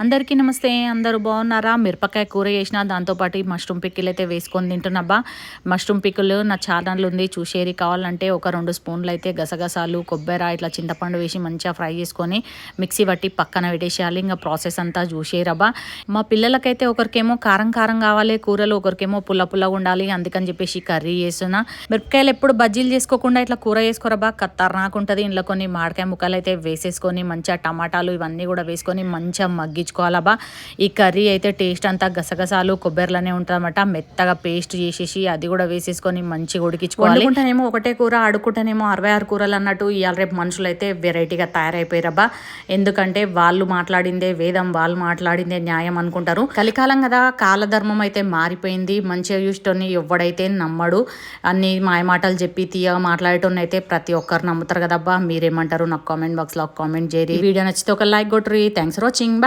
అందరికీ నమస్తే. అందరూ బాగున్నారా? మిరపకాయ కూర చేసిన దాంతోపాటు మష్రూమ్ పికిల్ అయితే వేసుకొని తింటున్నాబ్బా. మష్రూమ్ పికిల్ నా ఛానల్ ఉంది, చూసేరి. కావాలంటే ఒక 2 స్పూన్లు అయితే గసగసాలు, కొబ్బరి, ఇట్లా చింతపండు వేసి మంచిగా ఫ్రై చేసుకొని మిక్సీ పట్టి పక్కన పెట్టేసేయాలి. ఇంకా ప్రాసెస్ అంతా చూసేరబ్బా. మా పిల్లలకైతే ఒకరికేమో కారం కారం కావాలి కూరలు, ఒకరికేమో పుల్ల పుల్లగా ఉండాలి. అందుకని చెప్పేసి కర్రీ చేస్తున్నా. మిరపకాయలు ఎప్పుడు బజ్జీలు చేసుకోకుండా ఇట్లా కూర చేసుకోరబ్బా, ఖతర్నాక్ ఉంటుంది. ఇంట్లో కొన్ని మామిడికాయ ముక్కలు అయితే వేసేసుకొని మంచిగా టమాటాలు ఇవన్నీ కూడా వేసుకొని మంచిగా మగ్గించుకోవాలబ్బా. ఈ కర్రీ అయితే టేస్ట్ అంతా గసగసాలు కొబ్బరిలోనే ఉంటుందన్నమాట. మెత్తగా పేస్ట్ చేసేసి అది కూడా వేసేసుకొని మంచిగా ఉడికించుకోవాలి. వండుకుంటేనేమో ఒకటే కూర, ఆడుకుంటేనేమో 66 కూరలు అన్నట్టు ఇవాళ రేపు మనుషులు అయితే వెరైటీగా తయారైపోయారబ్బా. ఎందుకంటే వాళ్ళు మాట్లాడిందే వేదం, వాళ్ళు మాట్లాడిందే న్యాయం అనుకుంటారు. కలికాలం కదా, కాలధర్మం అయితే మారిపోయింది. మంచిగా చూసేటోని ఎవడైతే నమ్మడు. అన్ని మాయమాటలు చెప్పి తీయగా మాట్లాడేటోని అయితే ప్రతి ఒక్కరు నమ్ముతారు కదబ్బా. మీరేమంటారు నాకు కామెంట్ బాక్స్లో కామెంట్ చేయరు. వీడియో నచ్చితే ఒక లైక్ కొట్టుర్రి. Thanks for watching. బాయ్.